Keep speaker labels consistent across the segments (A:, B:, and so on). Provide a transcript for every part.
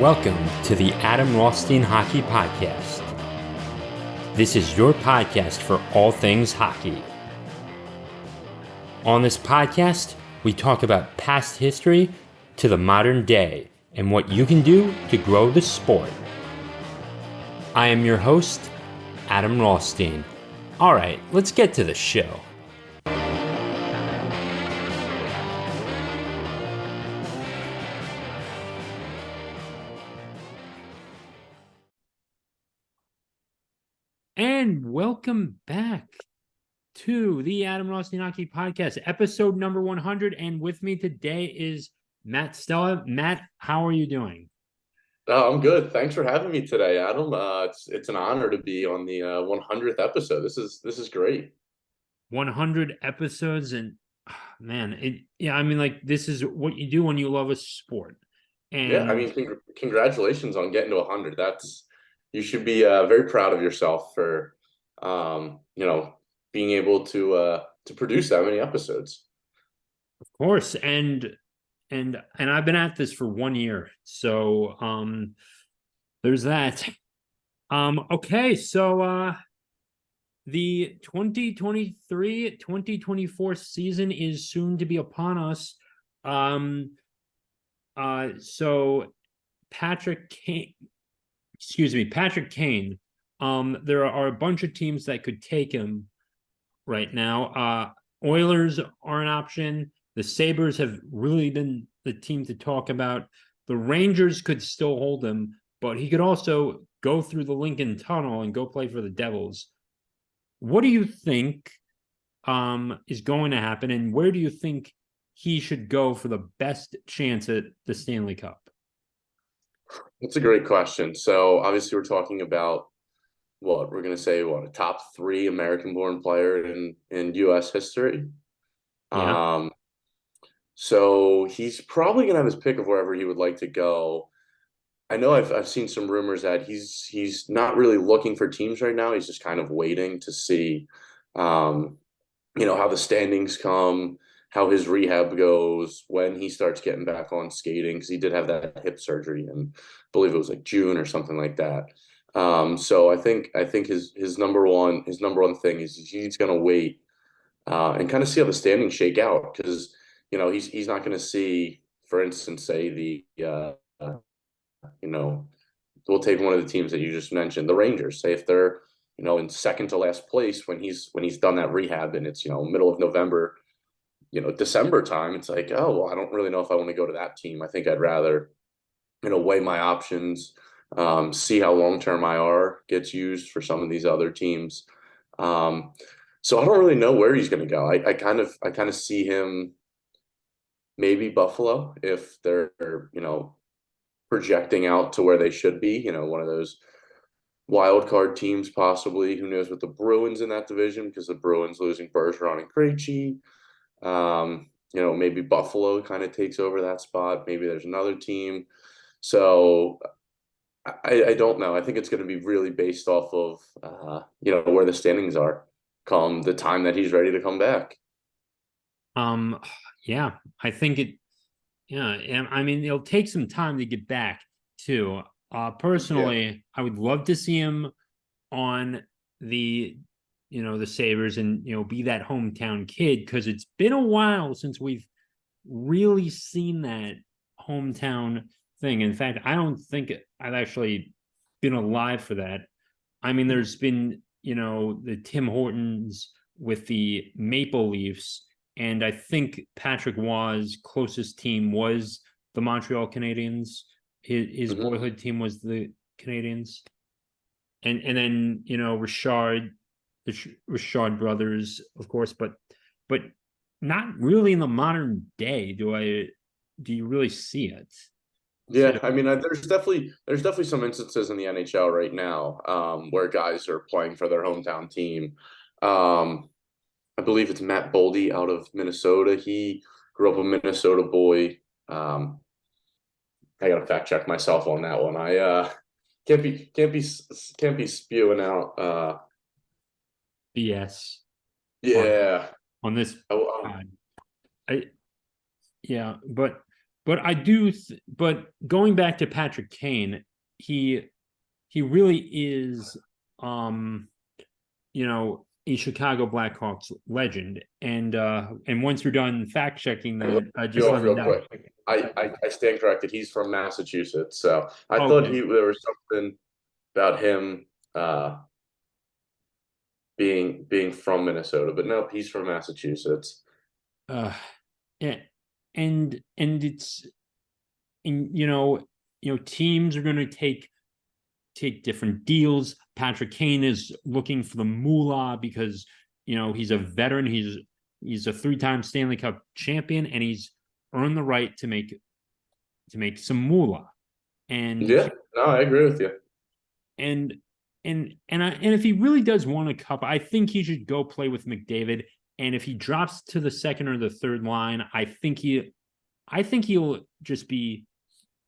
A: Welcome to the Adam Rothstein Hockey Podcast. This is your podcast for all things hockey. On this podcast, we talk about past history to the modern day and what you can do to grow the sport. I am your host, Adam Rothstein. All right, let's get to the show. And welcome back to the Adam Rothstein Hockey Podcast, episode number 100. And with me today is Matt Stella. Matt, how are you doing?
B: I'm good. Thanks for having me today, Adam. It's an honor to be on the 100th episode. This is great.
A: 100 episodes, and man, this is what you do when you love a sport.
B: Yeah, I
A: And
B: mean, congratulations on getting to 100. You should be very proud of yourself for being able to produce that many episodes.
A: of course, and I've been at this for 1 year, so there's that. Okay, so the 2023-2024 season is soon to be upon us. So Patrick Kane, there are a bunch of teams that could take him right now. Oilers are an option. The Sabres have really been the team to talk about. The Rangers could still hold him, but he could also go through the Lincoln Tunnel and go play for the Devils. What do you think is going to happen, and where do you think he should go for the best chance at the Stanley Cup?
B: That's a great question. So obviously we're talking about a top three American-born player in U.S. history.
A: Yeah.
B: So he's probably gonna have his pick of wherever he would like to go. I know I've seen some rumors that he's not really looking for teams right now. He's just kind of waiting to see, um, how the standings come, how his rehab goes, when he starts getting back on skating, because he did have that hip surgery in, I believe it was like June or something like that. So I think his number one thing is he's going to wait and kind of see how the standings shake out, because he's not going to see, for instance, say you know, we'll take one of the teams that you just mentioned, the Rangers. Say if they're, in second to last place when he's done that rehab and it's, middle of November, December time, it's like, oh, well, I don't really know if I want to go to that team. I think I'd rather, weigh my options, see how long-term IR gets used for some of these other teams. So I don't really know where he's going to go. I kind of see him maybe Buffalo if they're, projecting out to where they should be, one of those wild card teams possibly. Who knows with the Bruins in that division, because the Bruins losing Bergeron and Krejci. Maybe Buffalo kind of takes over that spot. Maybe there's another team. So I don't know. I think it's going to be really based off of where the standings are come the time that he's ready to come back.
A: Yeah, I think it. Yeah, and I mean it'll take some time to get back too.
B: Yeah.
A: Personally, I would love to see him on the the Sabres and be that hometown kid, because it's been a while since we've really seen that hometown thing. In fact, I don't think I've actually been alive for that. I mean, there's been the Tim Hortons with the Maple Leafs, and I think Patrick Waugh's closest team was the Montreal Canadiens. His
B: Mhm.
A: boyhood team was the Canadiens, and then Richard, the Richard brothers, of course, but not really in the modern day. Do you really see it? So
B: Yeah, I mean, there's definitely some instances in the NHL right now, where guys are playing for their hometown team. Um, I believe it's Matt Boldy out of Minnesota. He grew up a Minnesota boy. Um, I gotta fact check myself on that one. I can't be spewing out.
A: BS on
B: Yeah.
A: on this
B: Oh,
A: pod. I Yeah, but but but going back to Patrick Kane, he he really is, um, a Chicago Blackhawks legend. And once you're done fact checking
B: Let me
A: that,
B: you
A: just let
B: off
A: me
B: real
A: know.
B: quick. I stand corrected. He's from Massachusetts, so I thought
A: Okay.
B: there was something about him being from Minnesota, but nope, he's from Massachusetts.
A: Uh, and and it's and teams are going to take different deals. Patrick Kane is looking for the moolah because he's a veteran. He's a three-time Stanley Cup champion, and he's earned the right to make some moolah. And
B: Yeah, no, I agree with you.
A: and and if he really does want a cup, I think he should go play with McDavid. And if he drops to the second or the third line, I think he'll just be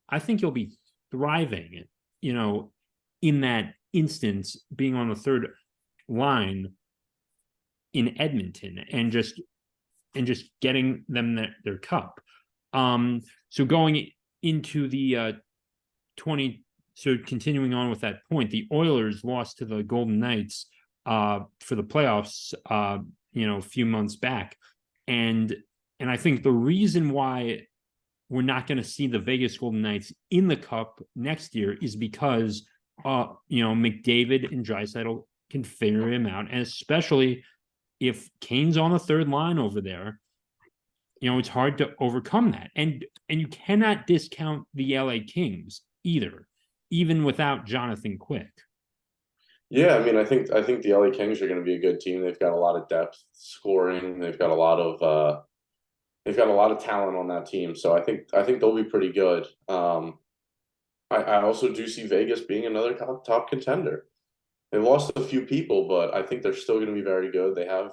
A: I think he'll be thriving, you know, in that instance, being on the third line in Edmonton and just getting them their cup. So going into the 20, so continuing on with that point, the Oilers lost to the Golden Knights for the playoffs, a few months back, and I think the reason why we're not going to see the Vegas Golden Knights in the Cup next year is because McDavid and Draisaitl can figure him out, and especially if Kane's on the third line over there, it's hard to overcome that. And you cannot discount the LA Kings either, even without Jonathan Quick.
B: Yeah, I mean, I think the LA Kings are going to be a good team. They've got a lot of depth scoring. They've got a lot of talent on that team. So I think they'll be pretty good. I also do see Vegas being another top contender. They lost a few people, but I think they're still going to be very good. They have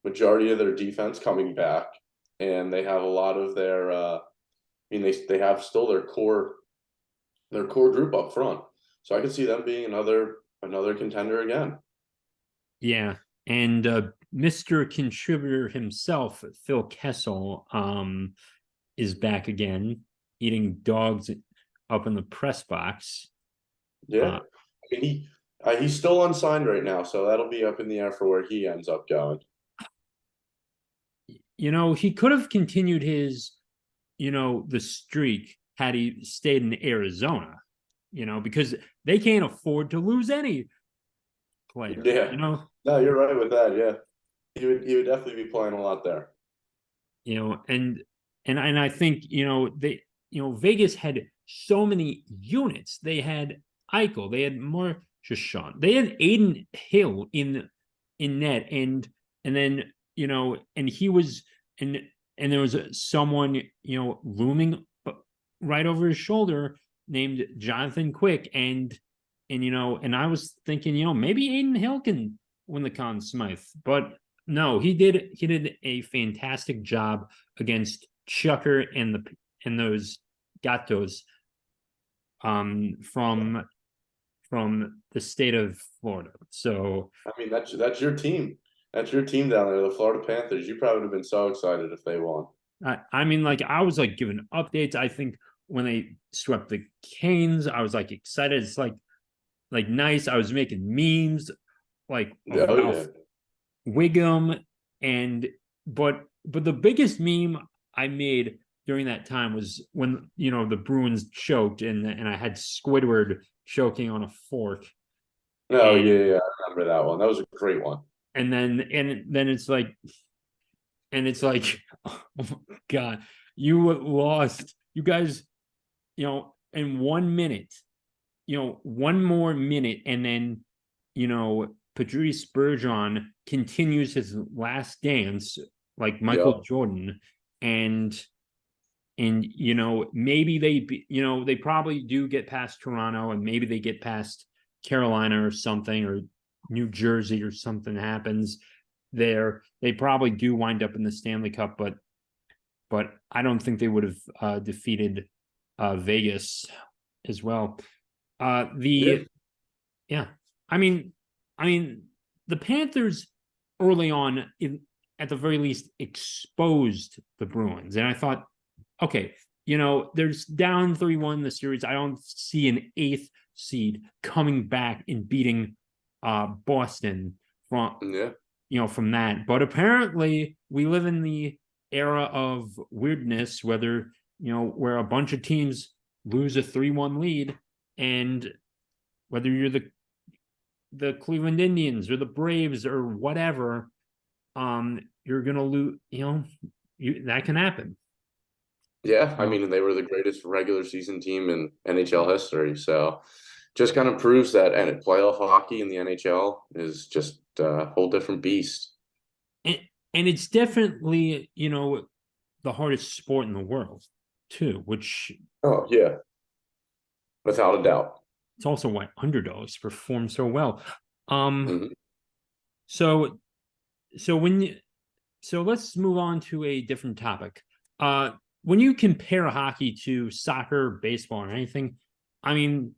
B: majority of their defense coming back, and they have a lot of their. I mean, they have still their core group up front. So I could see them being another contender again.
A: Yeah. And Mr. Contributor himself, Phil Kessel, is back again, eating dogs up in the press box.
B: Yeah,
A: Uh,
B: I mean he's still unsigned right now, so that'll be up in the air for where he ends up going.
A: he could have continued the streak had he stayed in Arizona, because they can't afford to lose any player,
B: Yeah, no, you're right with that. Yeah, he would definitely be playing a lot there.
A: And I think, Vegas had so many units. They had Eichel, they had Marchand, they had Aiden Hill in net, and then and he was and there was someone looming right over his shoulder named Jonathan Quick, and I was thinking, maybe Aiden Hill can win the Conn Smythe, but no, he did a fantastic job against Chucker and those Gatos from the state of Florida. So
B: I mean, that's your team. That's your team down there, the Florida Panthers. You probably would have been so excited if they won.
A: I mean, like, I was like giving updates. I think when they swept the Canes, I was like excited. It's like nice. I was making memes like of
B: Oh yeah.
A: Ralph Wiggum, and but the biggest meme I made during that time was when the Bruins choked, and I had Squidward choking on a fork,
B: Oh
A: and
B: yeah, yeah. I remember that one. That was a great one.
A: and then it's like oh my god, you lost, you guys, in 1 minute, one more minute, and then Patrice Bergeron continues his last dance like Michael
B: Yep.
A: Jordan, and maybe they probably do get past Toronto, and maybe they get past Carolina or something, or New Jersey or something happens there. They probably do wind up in the Stanley Cup, but I don't think they would have defeated Vegas as well.
B: Yeah.
A: The Yeah, I mean, I mean, the Panthers early on, at the very least, exposed the Bruins, and I thought, okay, there's down 3-1 the series. I don't see an eighth seed coming back and beating Boston from
B: Yeah.
A: from that. But apparently we live in the era of weirdness, where a bunch of teams lose a 3-1 lead, and whether you're the Cleveland Indians or the Braves or whatever, you're gonna lose. That can happen.
B: Yeah, I
A: So,
B: mean, they were the greatest regular season team in NHL history. So just kind of proves that and playoff hockey in the NHL is just a whole different beast.
A: and, and it's definitely the hardest sport in the world too, which
B: Oh, yeah, without a doubt.
A: it's also why underdogs perform so well. Um,
B: Hmm.
A: so so when you, so let's move on to a different topic. Uh, when you compare hockey to soccer, baseball, or anything, I mean,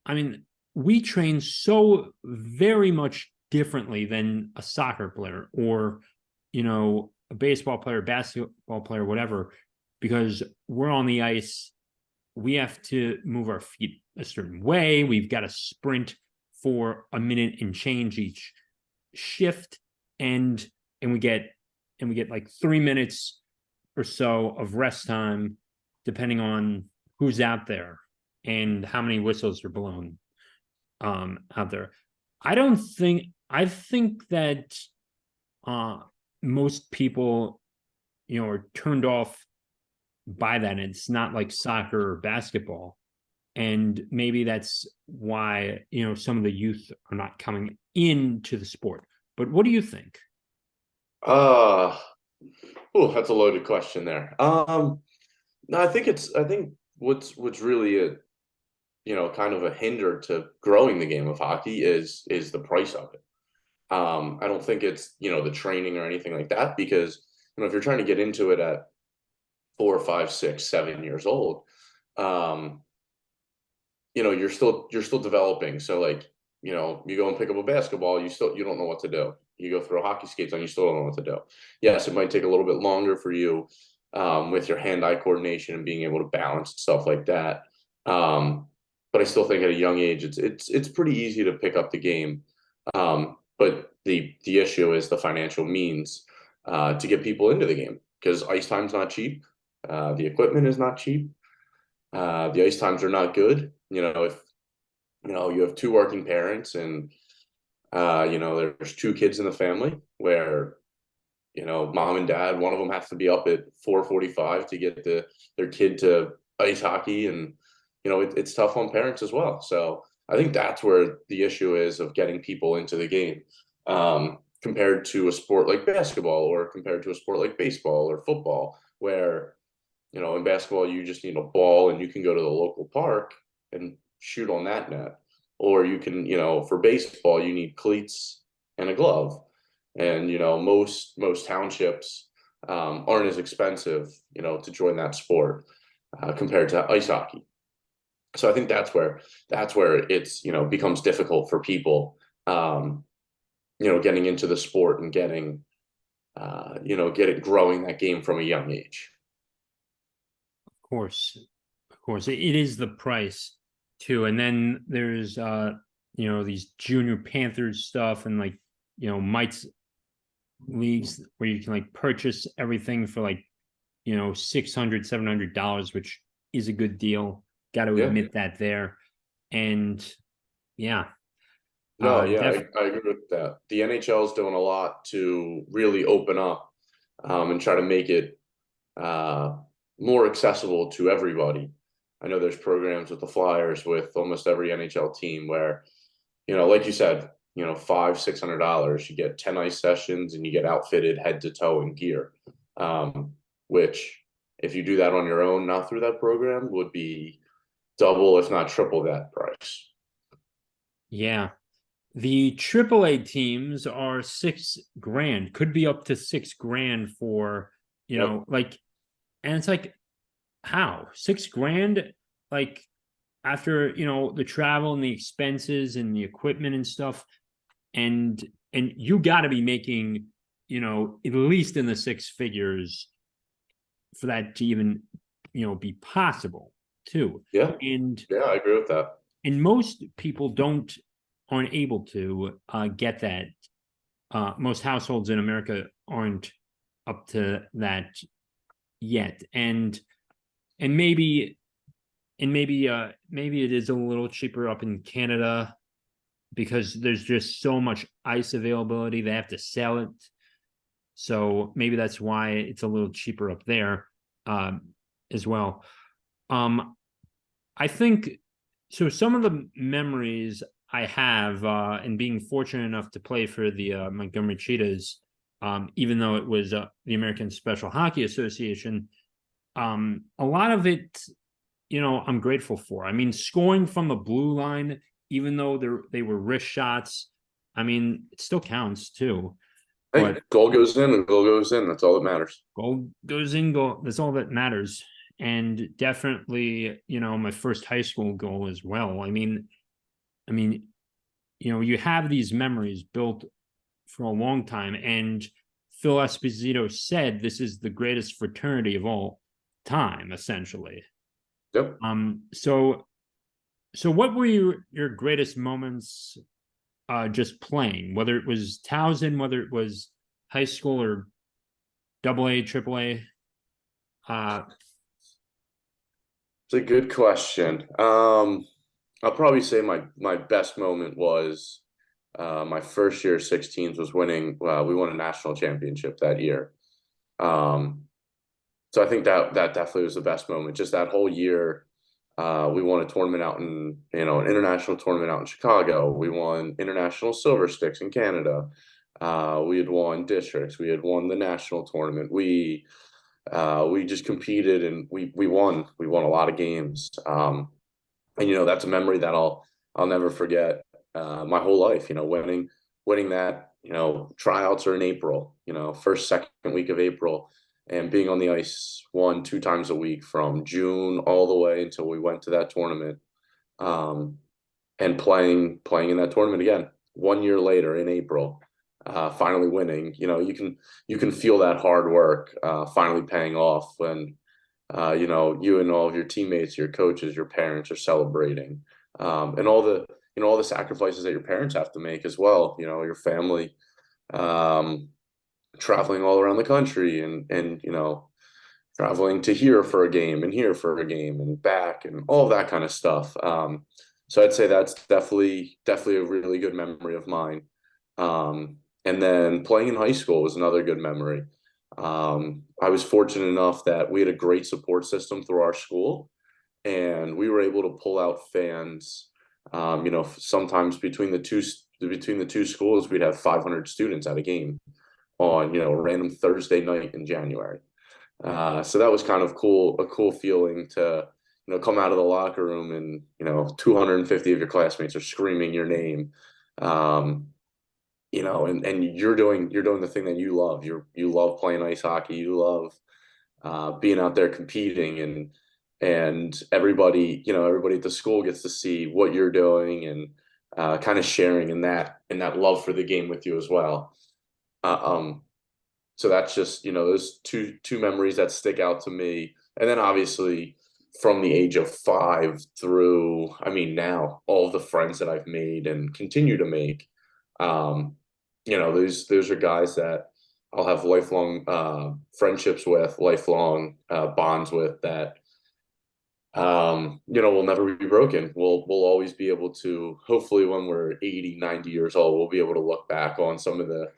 A: I mean, we train so very much differently than a soccer player or, a baseball player, basketball player, whatever, because we're on the ice. We have to move our feet a certain way. We've got to sprint for a minute and change each shift, and and we get like 3 minutes or so of rest time, depending on who's out there and how many whistles are blown out there. I think that uh most people are turned off by that. It's not like soccer or basketball, and maybe that's why some of the youth are not coming into the sport. But what do you think?
B: Uh, oh, that's a loaded question there. No, I think what's really a kind of a hinder to growing the game of hockey is the price of it. I don't think it's the training or anything like that because if you're trying to get into it at 4, 5, 6, 7 years old, um, you're still developing. So like you go and pick up a basketball, you don't know what to do. You go throw hockey skates on, you still don't know what to do. Yes, it might take a little bit longer for you with your hand-eye coordination and being able to balance stuff like that. But I still think at a young age, it's pretty easy to pick up the game. But the issue is the financial means to get people into the game because ice time's not cheap. The equipment is not cheap. The ice times are not good. If you have two working parents and there's two kids in the family where mom and dad, one of them has to be up at 4:45 to get their kid to ice hockey, and it's tough on parents as well. So I think that's where the issue is of getting people into the game, compared to a sport like basketball or compared to a sport like baseball or football, where in basketball, you just need a ball and you can go to the local park and shoot on that net. Or you can, for baseball, you need cleats and a glove. And, most townships aren't as expensive, to join that sport compared to ice hockey. So I think that's where it's, becomes difficult for people, getting into the sport and growing that game from a young age.
A: Of course, it is the price too. And then there's these junior Panthers stuff, and like mites leagues where you can like purchase everything for like $600-$700, which is a good deal. Got to
B: Yeah.
A: admit that there. And yeah,
B: No, yeah,
A: def
B: I agree with that. The NHL is doing a lot to really open up and try to make it uh, more accessible to everybody. I know there's programs with the Flyers with almost every NHL team where, like you said, $500-$600, you get 10 ice sessions and you get outfitted head to toe in gear. Which if you do that on your own, not through that program, would be double, if not triple that price.
A: yeah, the AAA teams are 6 grand, could be up to 6 grand for
B: Yep.
A: like, and it's like, how 6 grand, like, after the travel and the expenses and the equipment and stuff, and you got to be making at least in the six figures for that to even be possible too.
B: Yeah,
A: And
B: yeah, I agree with that.
A: most people aren't able to get that. Most households in America aren't up to that yet, and maybe it is a little cheaper up in Canada because there's just so much ice availability. They have to sell it, so maybe that's why it's a little cheaper up there as well. I think so. Some of the memories I have, and being fortunate enough to play for the Montgomery Cheetahs, even though it was the American Special Hockey Association, a lot of it, I'm grateful for. I mean, scoring from the blue line, even though they were wrist shots, I mean, it still counts too.
B: Hey,
A: But
B: goal goes in, and goal goes in. That's all that matters.
A: goal goes in, goal. That's all that matters. And definitely, my first high school goal as well. I mean, you have these memories built for a long time. And Phil Esposito said this is the greatest fraternity of all time, essentially.
B: Yep.
A: So what were your greatest moments just playing, whether it was Towson, whether it was high school or double A, triple A?
B: It's a good question. I'll probably say my best moment was my first year 16s was winning. We won a national championship that year. Um, so I think that definitely was the best moment. Just that whole year, we won a tournament out in an international tournament out in Chicago. We won international silver sticks in Canada. We had won districts. We had won the national tournament. We just competed and we won. We won a lot of games. And that's a memory that I'll never forget my whole life. Winning that. Tryouts are in April. First second week of April, and being on the ice 1-2 times a week from June all the way until we went to that tournament, and playing in that tournament again 1 year later in April, finally winning. You can feel that hard work finally paying off when you and all of your teammates, your coaches, your parents are celebrating, and all the sacrifices that your parents have to make as well. Your family, traveling all around the country and traveling to here for a game and here for a game and back and all that kind of stuff. So I'd say that's definitely a really good memory of mine. And then playing in high school was another good memory. I was fortunate enough that we had a great support system through our school, and we were able to pull out fans. Sometimes between the two schools, we'd have 500 students at a game on a random Thursday night in January. So that was kind of cool, a cool feeling to come out of the locker room and 250 of your classmates are screaming your name. And you're doing the thing that you love. You love playing ice hockey. You love being out there competing, and everybody at the school gets to see what you're doing and kind of sharing in that love for the game with you as well. So that's just those two memories that stick out to me, and then obviously from the age of 5 through, I mean, now all of the friends that I've made and continue to make. Those are guys that I'll have lifelong friendships with, lifelong bonds with that will never be broken. We'll always be able to, hopefully when we're 80, 90 years old, we'll be able to look back on some of the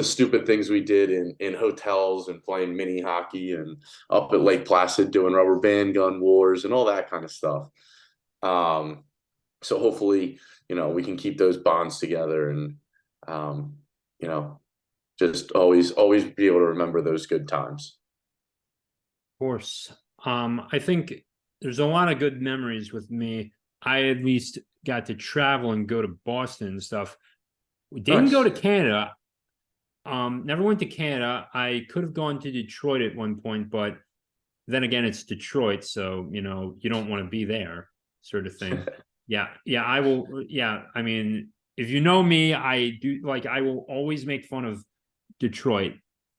B: stupid things we did in hotels and playing mini hockey and up at Lake Placid doing rubber band gun wars and all that kind of stuff. So hopefully, we can keep those bonds together and, just always be able to remember those good times.
A: Of course. I think there's a lot of good memories with me. I at least got to travel and go to Boston and stuff. We didn't go to
B: Nice.
A: Canada. Never went to Canada. I could have gone to Detroit at one point, but then again, it's Detroit, so you don't want to be there, sort of thing. Yeah, yeah, I will. Yeah, I mean, if you know me, I will always make fun of Detroit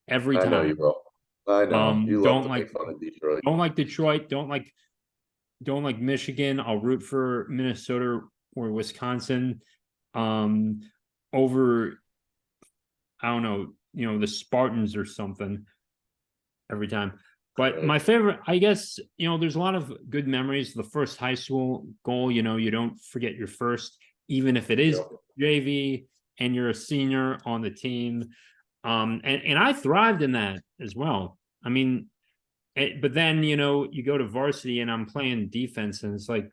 A: every
B: I know you
A: time.
B: will. I know you love
A: Don't
B: to
A: like
B: make fun of Detroit.
A: Detroit, don't like Michigan. I'll root for Minnesota or Wisconsin. Um, over I don't know, the Spartans or something every time. But
B: Right.
A: my favorite, I guess, there's a lot of good memories. The first high school goal, you don't forget your first, even if it is
B: Yep.
A: JV and you're a senior on the team. And I thrived in that as well. I mean, but then, you go to varsity and I'm playing defense and it's like,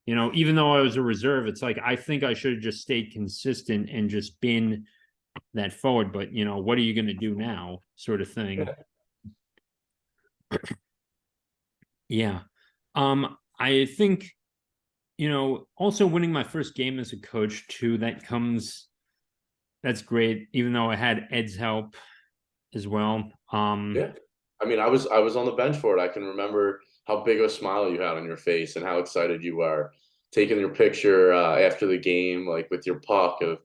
A: even though I was a reserve, it's like I think I should have just stayed consistent and just been that forward. But what are you going to do now, sort of thing. Yeah. I think, also winning my first game as a coach too, that's great, even though I had Ed's help as well.
B: Yeah. I mean, I was on the bench for it. I can remember how big of a smile you had on your face and how excited you were taking your picture after the game, like with your puck of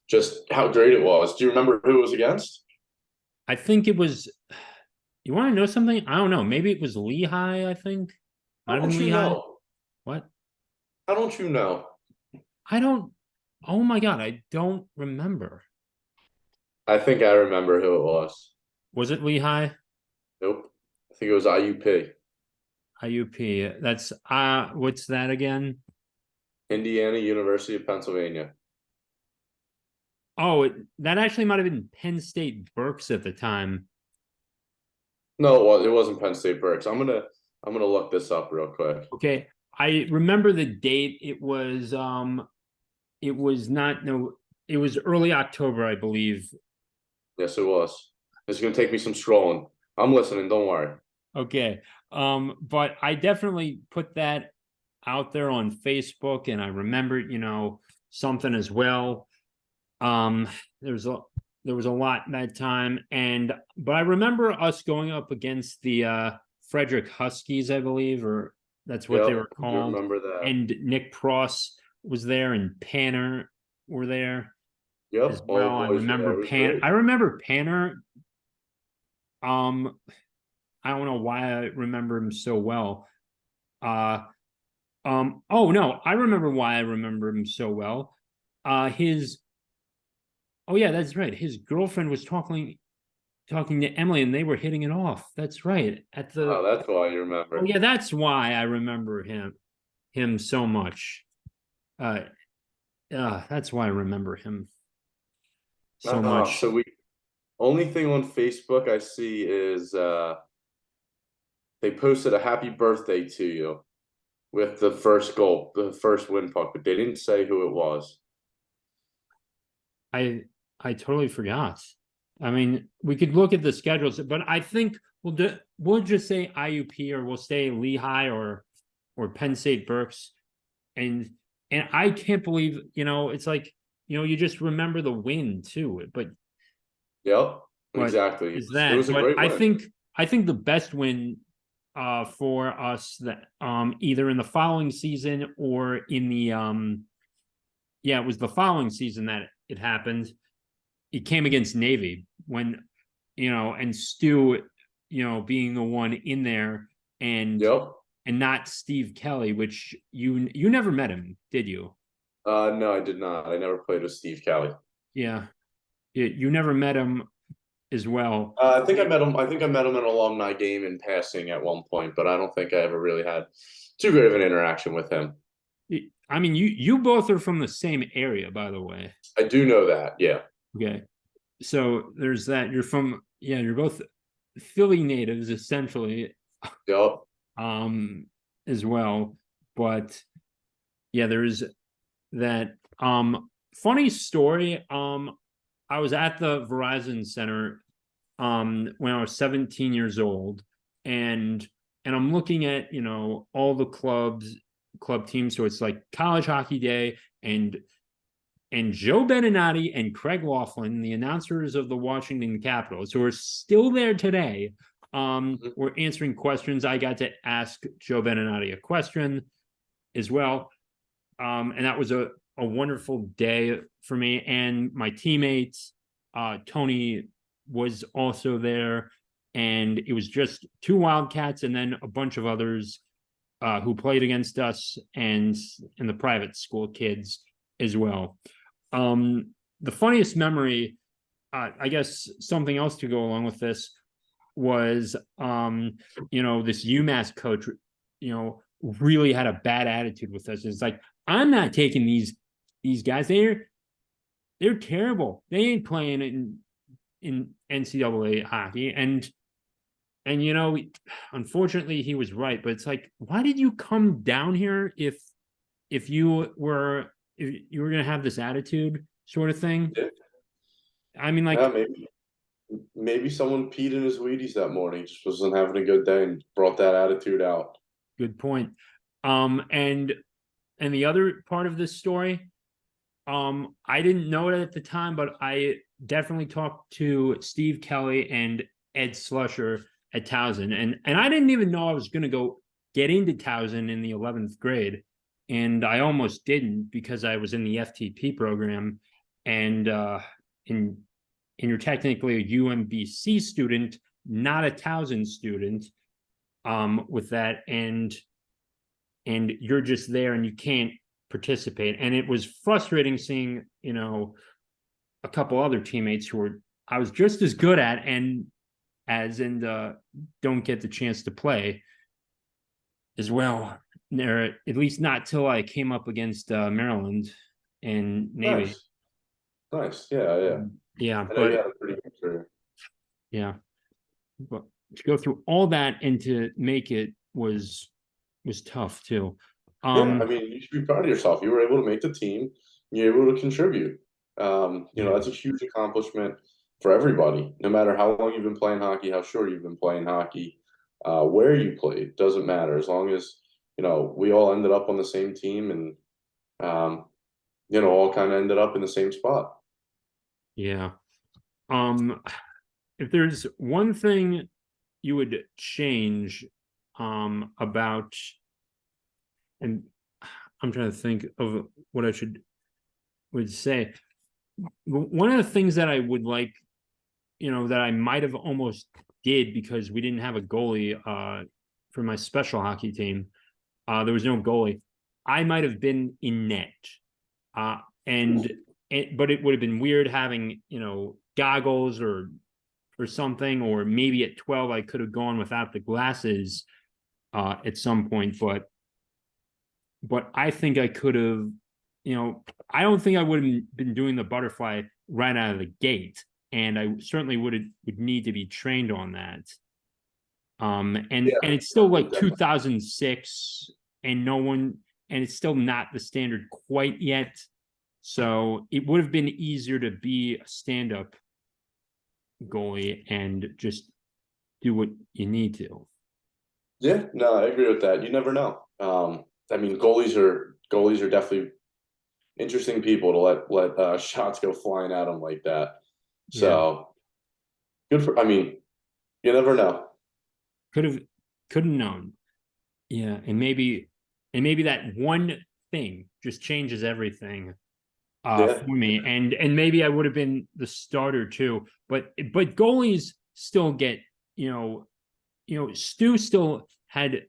B: just how great it was. Do you remember who it was against?
A: I think it was, you want to know something? I don't know. Maybe it was Lehigh, I think. Might
B: How
A: have been
B: don't you
A: Lehigh.
B: know?
A: What?
B: How don't you know?
A: I don't, oh my God, I don't remember.
B: I think I remember who it was.
A: Was it Lehigh?
B: Nope. I think it was IUP,
A: IUP. That's, what's that again?
B: Indiana University of Pennsylvania.
A: Oh, that actually might have been Penn State Berks at the time.
B: No, it wasn't Penn State Berks. I'm gonna look this up real quick.
A: Okay. I remember the date. It was not, no, it was early October, I believe.
B: Yes, it was. It's gonna take me some strolling. I'm listening. Don't worry.
A: Okay. But I definitely put that out there on Facebook and I remembered, something as well. Um, there's a there was a lot that time. But I remember us going up against the Frederick Huskies, I believe, or that's what they
B: Yep,
A: were
B: I do
A: called.
B: remember that.
A: And Nick Pross was there and Panner were there as
B: Yep, all
A: well.
B: the boys were there. It was great.
A: I remember Panner. Um, I don't know why I remember him so well. Uh oh no, I remember why I remember him so well. His Oh yeah, that's right. His girlfriend was talking to Emily and they were hitting it off. That's right.
B: Oh, that's why you
A: Oh
B: remember.
A: yeah, that's why I remember him so much. Uh that's why I remember him so
B: Oh,
A: much.
B: so we only thing on Facebook I see is they posted a happy birthday to you with the first goal, the first win puck, but they didn't say who it was.
A: I I totally forgot. I mean, we could look at the schedules, but I think we'll just say IUP or we'll say Lehigh or Penn State Berks. And I can't believe, it's like, you just remember the win too.
B: Yep,
A: But
B: exactly. It
A: is
B: was, it
A: that
B: was a
A: but
B: great win.
A: I think the best win for us that either in the following season or in the yeah, it was the following season that it happened. It came against Navy when and Stu, being the one in there and
B: Yep.
A: not Steve Kelly, which you never met him, did you?
B: No, I did not. I never played with Steve Kelly.
A: Yeah, you never met him as well.
B: I think I met him. I think I met him in an alumni game in passing at one point, but I don't think I ever really had too great of an interaction with him.
A: I mean, you both are from the same area, by the way.
B: I do know that. Yeah.
A: Okay, so there's that. You're both Philly natives essentially,
B: Yep.
A: um, as well. But yeah, there's that. Funny story. I was at the Verizon Center when I was 17 years old, and I'm looking at all the club teams. So it's like college hockey day, and Joe Beninati and Craig Laughlin, the announcers of the Washington Capitals, who are still there today, were answering questions. I got to ask Joe Beninati a question as well. And that was a wonderful day for me. And my teammates, Tony was also there. and it was just two Wildcats and then a bunch of others who played against us and the private school kids as well. The funniest memory, I guess something else to go along with this was, this UMass coach, really had a bad attitude with us. It's like, I'm not taking these guys. They're terrible. They ain't playing in NCAA hockey. And unfortunately he was right, but it's like, why did you come down here if you were gonna have this attitude sort of thing?
B: Yeah.
A: I mean, like,
B: Yeah, maybe someone peed in his Wheaties that morning, just wasn't having a good day and brought that attitude out.
A: good point. And the other part of this story, I didn't know it at the time, but I definitely talked to Steve Kelly and Ed Slusher at Towson, and I didn't even know I was going to go get into Towson in the 11th grade, and I almost didn't because I was in the FTP program, and you're technically a UMBC student, not a Towson student, with that, and you're just there and you can't participate. And it was frustrating seeing, a couple other teammates who I was just as good at don't get the chance to play as well. There, at least not till I came up against Maryland and Navy.
B: Nice. Yeah.
A: Yeah,
B: I know
A: but
B: you had a pretty good career.
A: yeah, but to go through all that and to make it was tough too.
B: Yeah, I mean, you should be proud of yourself. You were able to make the team. You're able to contribute. That's a huge accomplishment for everybody. No matter how long you've been playing hockey, how short you've been playing hockey, where you played doesn't matter. As long as we all ended up on the same team and all kind of ended up in the same spot.
A: Yeah. If there's one thing you would change about, and I'm trying to think of what I would say. One of the things that I would like, that I might have almost did because we didn't have a goalie for my special hockey team. There was no goalie. I might have been in net. But it would have been weird having, goggles or something, or maybe at 12 I could have gone without the glasses at some point, but I think I could have, I don't think I would have been doing the butterfly right out of the gate, and I certainly would need to be trained on that. And it's still like 2006, and it's still not the standard quite yet. So it would have been easier to be a stand-up goalie and just do what you need to.
B: Yeah, no, I agree with that. You never know. I mean, goalies are definitely interesting people to let shots go flying at them like that. So good for. I mean, you never know.
A: Could have known. Yeah, and maybe that one thing just changes everything for me, and maybe I would have been the starter too. But goalies still get, Stu still had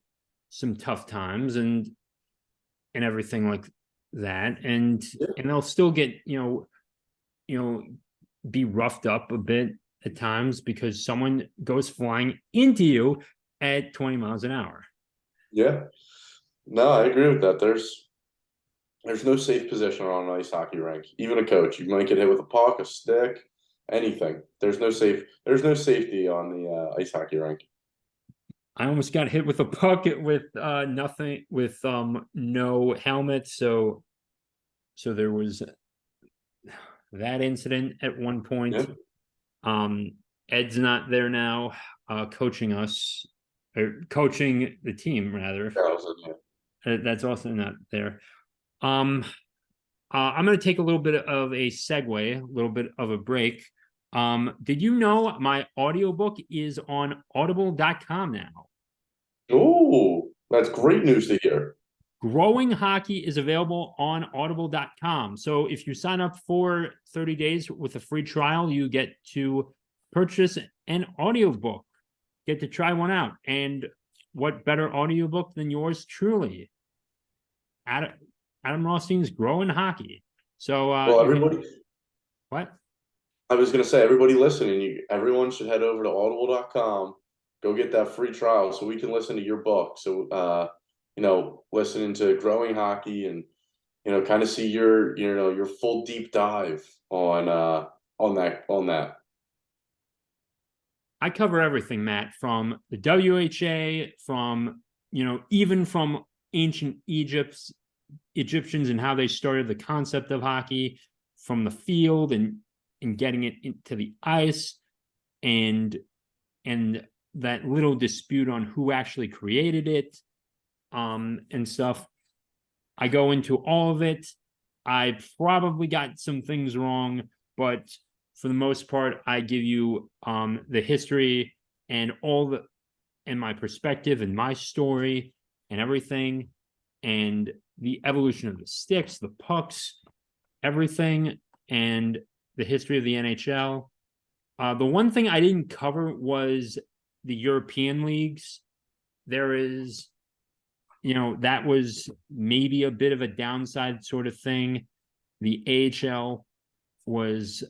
A: some tough times and everything like that, and they'll still get, be roughed up a bit at times because someone goes flying into you at 20 miles an hour.
B: Yeah, no, I agree with that. There's no safe position on an ice hockey rink. Even a coach, you might get hit with a puck, a stick, anything. There's no safety on the ice hockey rink.
A: I almost got hit with a puck with nothing, with no helmet, so there was that incident at one point. Ed's not there now, coaching us, or coaching the team rather. That's also not there. I'm going to take a little bit of a segue, a little bit of a break. Did you know my audiobook is on audible.com now?
B: Oh, that's great news to hear.
A: Growing Hockey is available on audible.com. So if you sign up for 30 days with a free trial, you get to purchase an audiobook get to try one out. And what better audiobook than yours truly? Adam Rothstein's Growing Hockey. So
B: Well,
A: you can
B: everybody,
A: what?
B: I was gonna say, everybody listening, everyone should head over to audible.com, go get that free trial so we can listen to your book. So listening to Growing Hockey and kind of see your full deep dive on that.
A: I cover everything, Matt, from the WHA, from even from ancient Egyptians and how they started the concept of hockey, from the field and getting it into the ice, and that little dispute on who actually created it, and stuff. I go into all of it. I probably got some things wrong, but for the most part, I give you the history and my perspective and my story and everything, and the evolution of the sticks, the pucks, everything, and the history of the NHL. The one thing I didn't cover was the European leagues. There is, that was maybe a bit of a downside sort of thing. The AHL was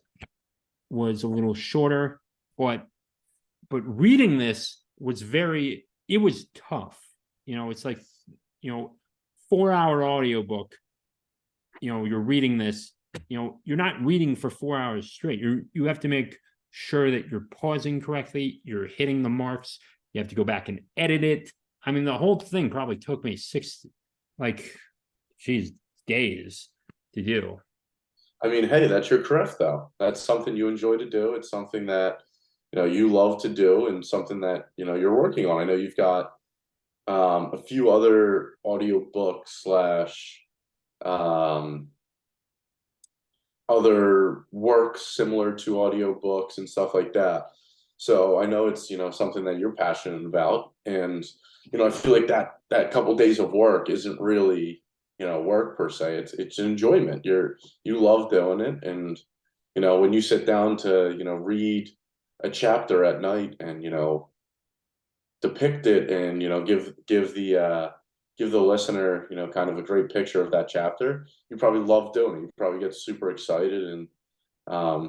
A: a little shorter, but reading this was it was tough. It's like, 4-hour audiobook. You're reading this, you're not reading for 4 hours straight. You have to make sure that you're pausing correctly, you're hitting the marks, you have to go back and edit it. I mean, the whole thing probably took me days to do.
B: I mean, hey, that's your craft, though. That's something you enjoy to do. It's something that you love to do, and something that you're working on. I know you've got a few other audio books slash other works similar to audiobooks and stuff like that. So I know it's something that you're passionate about, and I feel like that couple days of work isn't really work per se. It's an enjoyment. You love doing it, and when you sit down to read a chapter at night and depict it and give the listener kind of a great picture of that chapter, you probably love doing it. You probably get super excited, and I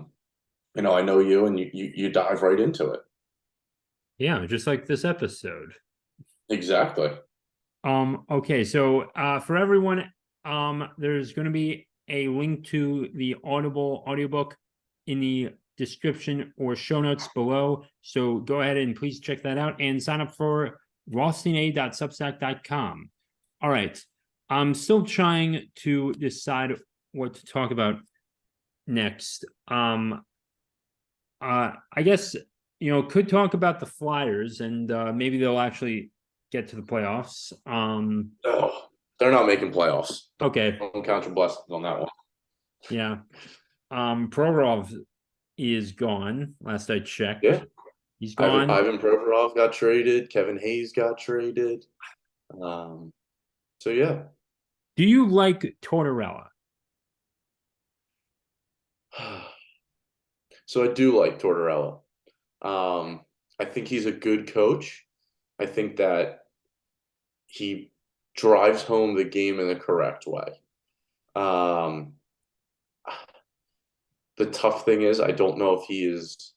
B: know you, and you dive right into it.
A: Yeah, just like this episode.
B: Exactly.
A: Okay, so for everyone, there's going to be a link to the Audible audiobook in the description or show notes below. So go ahead and please check that out and sign up for rothsteina.substack.com. All right, I'm still trying to decide what to talk about next. I guess could talk about the Flyers, and maybe they'll actually get to the playoffs.
B: Oh, they're not making playoffs.
A: Okay.
B: Don't count your blessings on that one.
A: Yeah. Provorov is gone. Last I checked.
B: Yeah.
A: He's gone.
B: Ivan Provorov got traded. Kevin Hayes got traded. So yeah.
A: Do you like Tortorella?
B: So I do like Tortorella. I think he's a good coach. I think that he drives home the game in the correct way. The tough thing is, I don't know if he is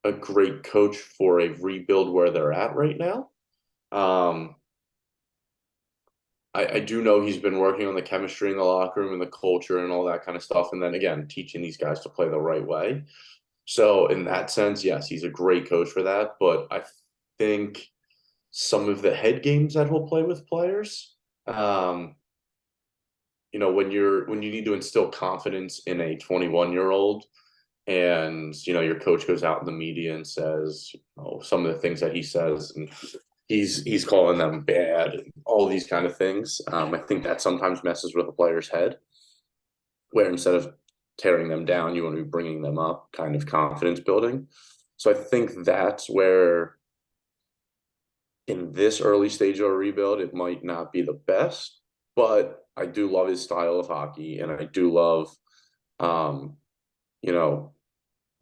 B: a great coach for a rebuild where they're at right now. I do know he's been working on the chemistry in the locker room and the culture and all that kind of stuff. And then again, teaching these guys to play the right way. So in that sense, yes, he's a great coach for that. But I think some of the head games that he'll play with players, when you need to instill confidence in a 21-year-old, and your coach goes out in the media and says some of the things that he says, and he's calling them bad and all these kind of things. I think that sometimes messes with a player's head, where instead of tearing them down, you want to be bringing them up, kind of confidence building. So I think that's where, in this early stage of a rebuild, it might not be the best, but I do love his style of hockey, and I do love,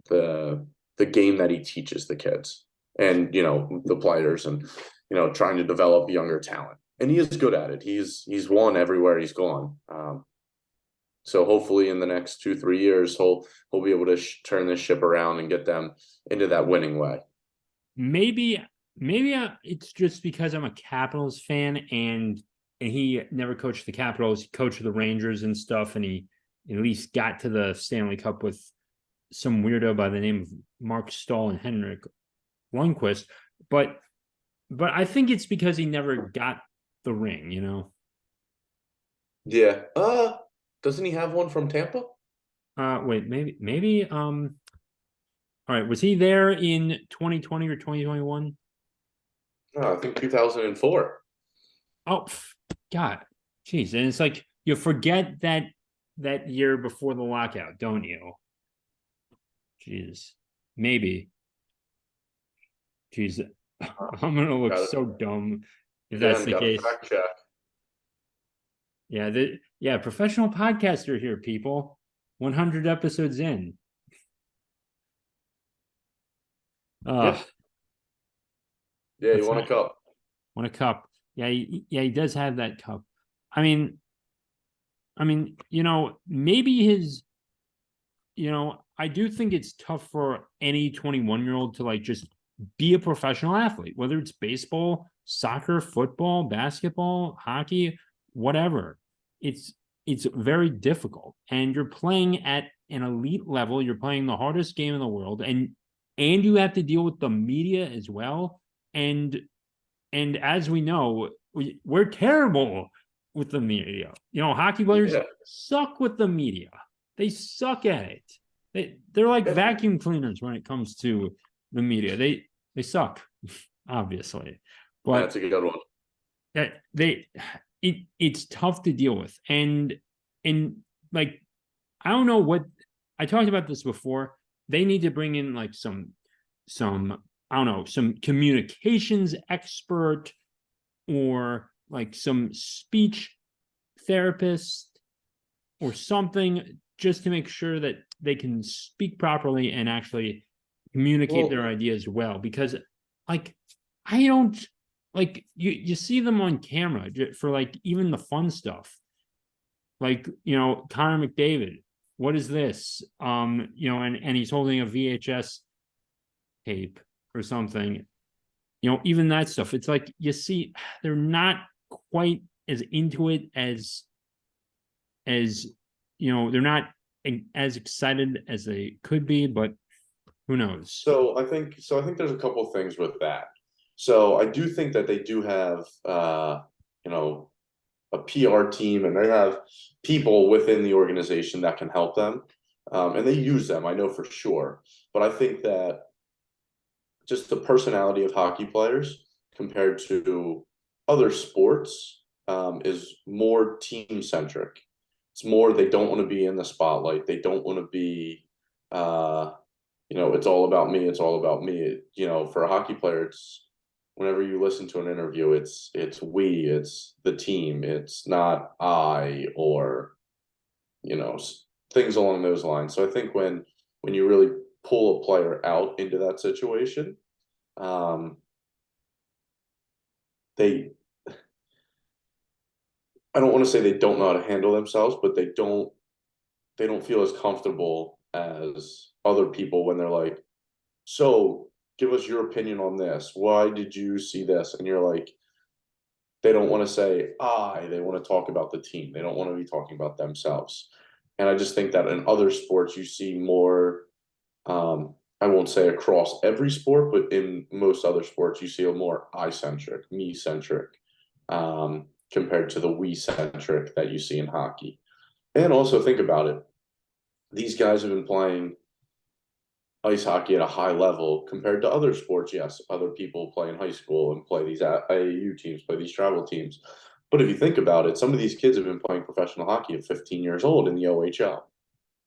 B: the game that he teaches the kids. and the players, and trying to develop younger talent. And he is good at it. He's won everywhere he's gone. So hopefully in the next 2-3 years, he'll be able to turn this ship around and get them into that winning way.
A: Maybe it's just because I'm a Capitals fan, and he never coached the Capitals. He coached the Rangers and stuff, and he at least got to the Stanley Cup with some weirdo by the name of Mark Stahl and Henrik Lundqvist. But I think it's because he never got the ring, you know.
B: Yeah. Doesn't he have one from Tampa?
A: Wait, maybe all right, was he there in 2020 or 2021?
B: No, I think 2004.
A: Oh, God, jeez, and it's like you forget that year before the lockout, don't you? Jeez, maybe. Jeez, I'm gonna look
B: Got it.
A: so dumb if that's
B: Again,
A: the
B: got to
A: case.
B: fact check.
A: Yeah, professional podcaster here, people. 100 episodes in. Uh,
B: Yep. Yeah, you
A: what's
B: won a
A: that?
B: cup.
A: Want a cup? Yeah, he does have that cup. I mean, maybe his, I do think it's tough for any 21-year-old to like just be a professional athlete, whether it's baseball, soccer, football, basketball, hockey, whatever. It's very difficult, and you're playing at an elite level. You're playing the hardest game in the world, and you have to deal with the media as well. And as we know, we're terrible with the media. Hockey players
B: Yeah.
A: suck with the media. They suck at it. They're like
B: Yeah.
A: vacuum cleaners when it comes to the media. They suck, obviously, but
B: That's a good one.
A: it's tough to deal with. And like, I don't know what, I talked about this before. They need to bring in like some I don't know, some communications expert, or like some speech therapist or something, just to make sure that they can speak properly and actually communicate
B: Well,
A: their ideas well. Because like, I don't, like, you see them on camera for like even the fun stuff, like, Connor McDavid, what is this, and he's holding a VHS tape or something. Even that stuff, it's like you see they're not quite as into it as they're not as excited as they could be, but who knows?
B: so I think there's a couple things with that. So I do think that they do have you know a PR team, and they have people within the organization that can help them, and they use them. I know for sure, but I think that just the personality of hockey players compared to other sports is more team centric. It's more they don't want to be in the spotlight. They don't want to be, it's all about me. It's all about me. For a hockey player, it's whenever you listen to an interview, it's we, it's the team. It's not I, or you know things along those lines. So I think when you really pull a player out into that situation, um, they I don't want to say they don't know how to handle themselves, but they don't feel as comfortable as other people when they're like, so give us your opinion on this. Why did you see this? And you're like, they don't want to say they want to talk about the team. They don't want to be talking about themselves. And I just think that in other sports you see more, I won't say across every sport, but in most other sports you see a more I centric, me centric, compared to the we centric that you see in hockey. And also think about it. These guys have been playing ice hockey at a high level compared to other sports. Yes, other people play in high school and play these AAU teams, play these travel teams. But if you think about it, some of these kids have been playing professional hockey at 15 years old in the OHL,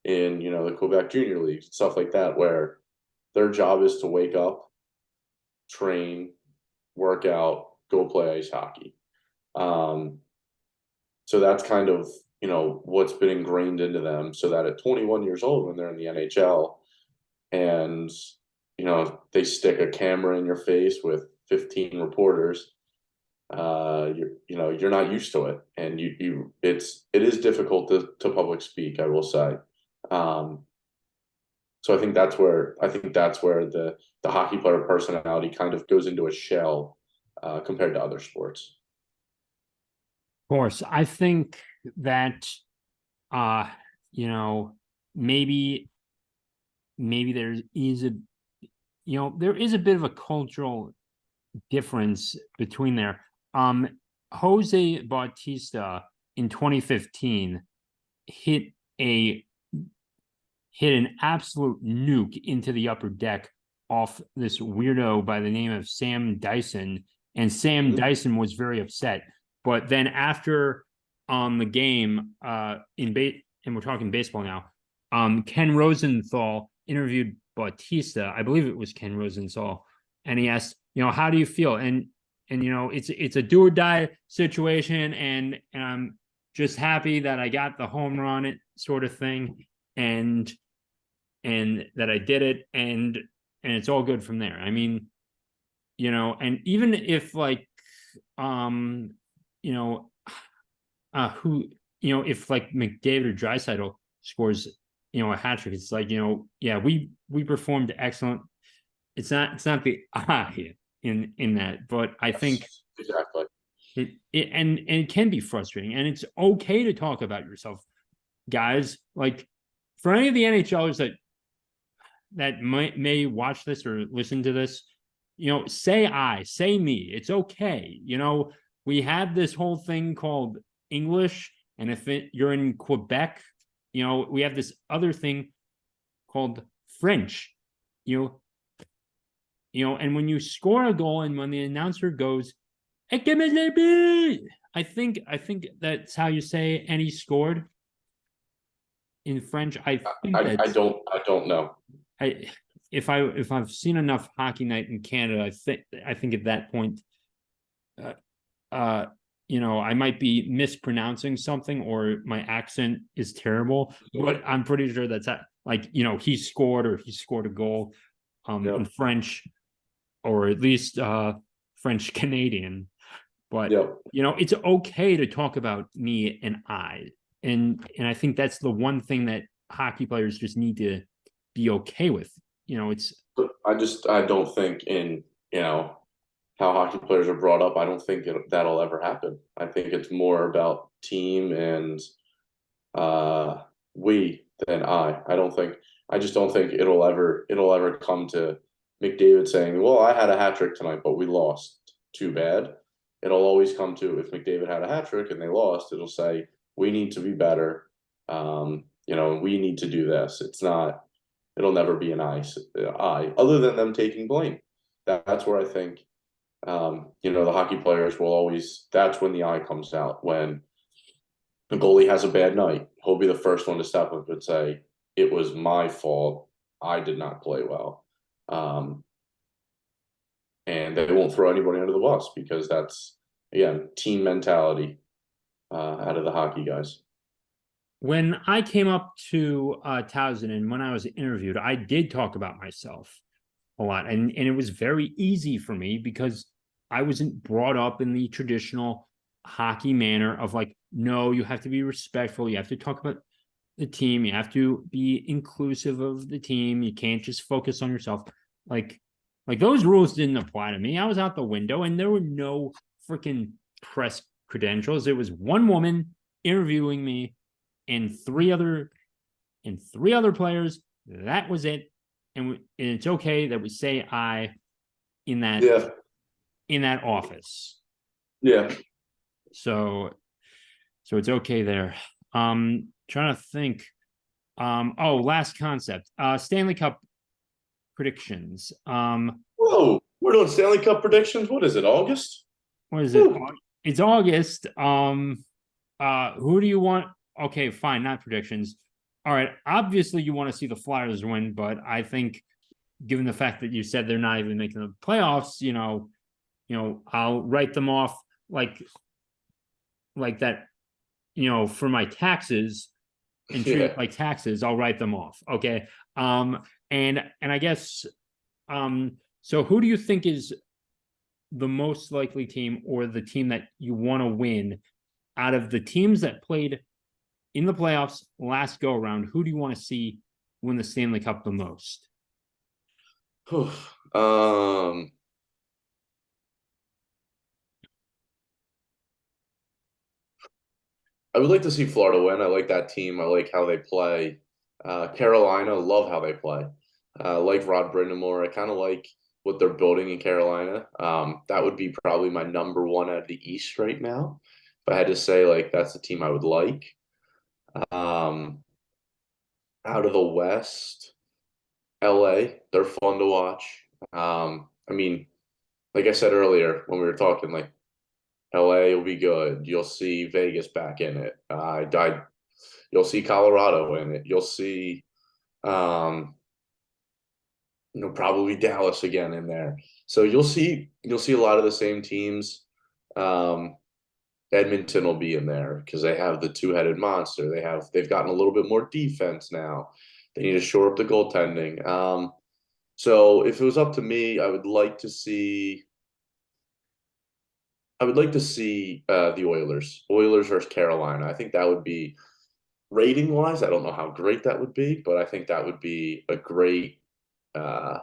B: in the Quebec Junior League, stuff like that, where their job is to wake up, train, work out, go play ice hockey. Um, so that's kind of what's been ingrained into them, so that at 21 years old, when they're in the NHL and they stick a camera in your face with 15 reporters, you're not used to it, and it is difficult to public speak, I will say. Um, so I think that's where the hockey player personality kind of goes into a shell compared to other sports.
A: Of course, I think that uh, you know, maybe there is a bit of a cultural difference between there. Um, Jose Bautista in 2015 hit a hit an absolute nuke into the upper deck off this weirdo by the name of Sam Dyson, and Sam
B: Mhm.
A: Dyson was very upset. But then after the game, and we're talking baseball now, Ken Rosenthal interviewed Bautista. I believe it was Ken Rosenthal, and he asked, how do you feel? And it's a do or die situation, and I'm just happy that I got the home run, sort of thing, and that I did it, and it's all good from there. I mean, and even if like, um, you know, who, if like McDavid or Draisaitl scores, a hat trick, it's like, yeah, we performed excellent. It's not the I in that, but I think
B: Yes, exactly.
A: and it can be frustrating, and it's okay to talk about yourself, guys. Like, for any of the NHLers that may watch this or listen to this, say me. It's okay. We have this whole thing called English, and if you're in Quebec, we have this other thing called French. You and when you score a goal, and when the announcer goes, I think that's how you say, and he scored in French. I think that's
B: I don't know.
A: I if I've seen enough Hockey Night in Canada, I think at that point, uh, uh, I might be mispronouncing something, or my accent is terrible, but I'm pretty sure that's like, he scored, or he scored a goal, in
B: Yep.
A: French, or at least French Canadian. But
B: Yep.
A: it's okay to talk about me and I, and I think that's the one thing that hockey players just need to be okay with. It's
B: I don't think in, how hockey players are brought up, I don't think that'll ever happen. I think it's more about team and uh, we than I. I just don't think it'll ever come to McDavid saying, "Well, I had a hat trick tonight, but we lost. Too bad." It'll always come to, if McDavid had a hat trick and they lost, it'll say, "We need to be better. We need to do this." It's not. It'll never be an I, other than them taking blame. That's where I think, the hockey players will always. That's when the I comes out. When the goalie has a bad night, he'll be the first one to step up and say, "It was my fault. I did not play well." Um, and they won't throw anybody under the bus, because that's, again, team mentality out of the hockey guys.
A: When I came up to Towson, and when I was interviewed, I did talk about myself a lot, and it was very easy for me because I wasn't brought up in the traditional hockey manner of like, no, you have to be respectful, you have to talk about the team, you have to be inclusive of the team, you can't just focus on yourself. Like those rules didn't apply to me. I was out the window, and there were no freaking press credentials. It was one woman interviewing me, and three other players. That was it. And it's okay that we say I in that
B: Yeah,
A: office.
B: yeah.
A: So it's okay there. Trying to think. Last concept. Stanley Cup predictions.
B: Whoa, we're doing Stanley Cup predictions. What is it? August?
A: What is it?
B: Woo.
A: It's August. Who do you want? Okay, fine, not predictions. All right, obviously you want to see the Flyers win, but I think, given the fact that you said they're not even making the playoffs, I'll write them off like that, for my taxes, and treat it
B: Yeah.
A: like taxes. I'll write them off. Okay. And I guess So who do you think is the most likely team or the team that you want to win out of the teams that played in the playoffs last go around? Who do you want to see win the Stanley Cup the most?
B: um, I would like to see Florida win. I like that team. I like how they play. Carolina, love how they play. Like Rod Brindamore. I kind of like what they're building in Carolina. That would be probably my number one out of the East right now. If I had to say, like, that's the team I would like. Um, Out of the West, LA, they're fun to watch. I mean, like I said earlier when we were talking, like LA will be good. You'll see Vegas back in it. You'll see Colorado in it. You'll see, um, probably Dallas again in there. So you'll see a lot of the same teams. Um, Edmonton will be in there because they have the two-headed monster. They've gotten a little bit more defense now. They need to shore up the goaltending. So if it was up to me, I would like to see the Oilers. Oilers versus Carolina. I think that would be rating wise. I don't know how great that would be, but I think that would be a great uh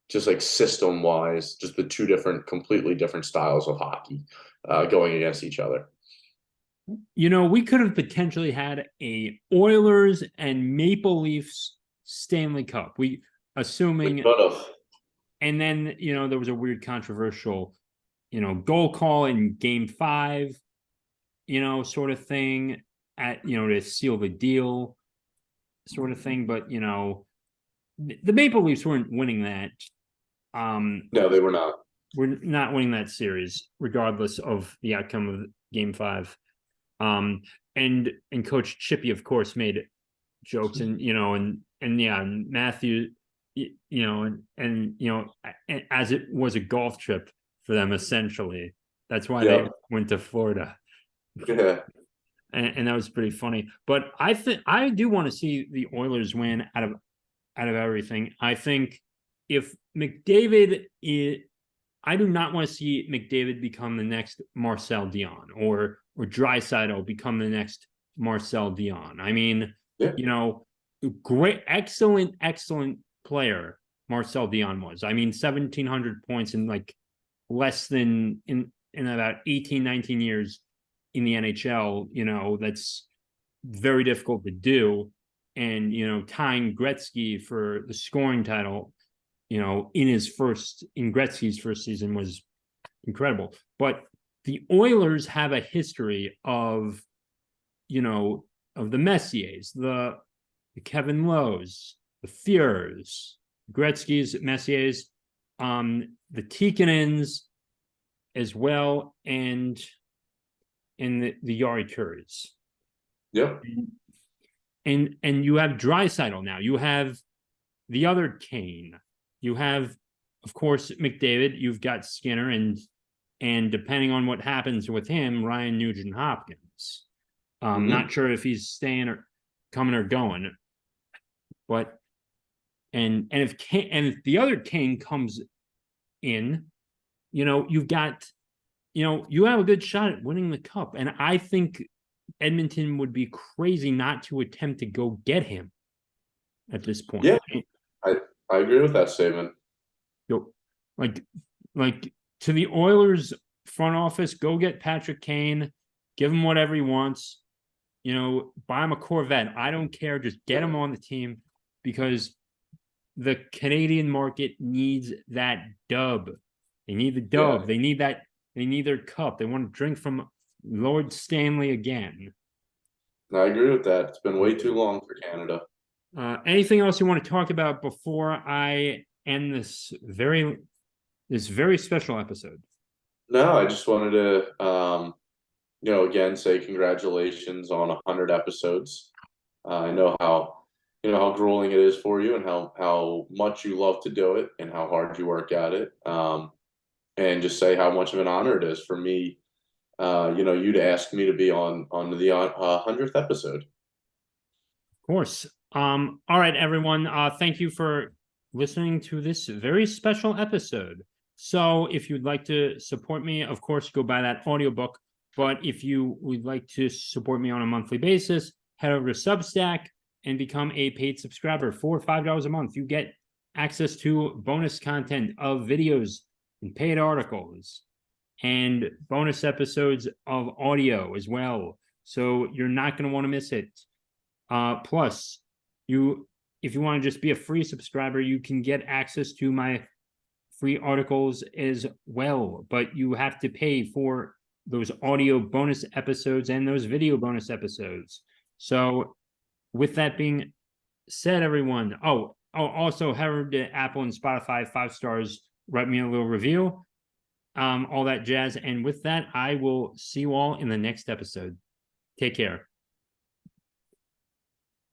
B: just like system wise, just the two different, completely different styles of hockey going against each other.
A: We could have potentially had a Oilers and Maple Leafs Stanley Cup. We
B: We
A: assuming,
B: could have.
A: and then there was a weird controversial, goal call in Game 5, sort of thing to seal the deal, sort of thing. But the Maple Leafs weren't winning that.
B: No, they were not.
A: We're not winning that series, regardless of the outcome of Game 5. Um, and Coach Chippy, of course, made jokes, and Matthew, as it was a golf trip for them, essentially. That's why they
B: Yep.
A: went to Florida,
B: Yeah.
A: and that was pretty funny. But I think I do want to see the Oilers win out of everything. I think if McDavid is, I do not want to see McDavid become the next Marcel Dion or Draisaitl become the next Marcel Dion. I mean,
B: Yeah.
A: great, excellent player Marcel Dion was. I mean, 1,700 points in like less than in about 18, 19 years in the NHL. That's very difficult to do. And tying Gretzky for the scoring title, in Gretzky's first season was incredible. But the Oilers have a history of the Messiers, the Kevin Lowe's, the Fuhrs, Gretzky's, Messiers, the Tikkanens as well, and the Yari Kurz.
B: Yep.
A: And you have Draisaitl now. You have the other Kane. You have, of course, McDavid. You've got Skinner, and depending on what happens with him, Ryan Nugent Hopkins. Not sure if he's staying or coming or going, but and if the other Kane comes in, you've got, you have a good shot at winning the cup, and I think Edmonton would be crazy not to attempt to go get him at this point.
B: Yeah. I I agree with that statement.
A: Like, like to the Oilers front office, go get Patrick Kane, give him whatever he wants. Buy him a Corvette. I don't care. Just get him on the team because the Canadian market needs that dub. They need the dub.
B: Yeah.
A: They need that. They need their cup. They want to drink from Lord Stanley again.
B: I agree with that. It's been way too long for Canada.
A: Anything else you want to talk about before I end this very special episode?
B: No, I just wanted to, again, say congratulations on 100 episodes. I know how grueling it is for you and how much you love to do it and how hard you work at it. And just say how much of an honor it is for me, you to ask me to be on the 100th episode.
A: Of course. All right, everyone. Thank you for listening to this very special episode. So if you'd like to support me, of course, go buy that audiobook. But if you would like to support me on a monthly basis, head over to Substack and become a paid subscriber for $5 a month. You get access to bonus content of videos and paid articles and bonus episodes of audio as well. So you're not going to want to miss it. Plus, if you want to just be a free subscriber, you can get access to my free articles as well, but you have to pay for those audio bonus episodes and those video bonus episodes. So with that being said, everyone, also head over to Apple and Spotify, 5 stars, write me a little review, all that jazz. And with that, I will see you all in the next episode. Take care.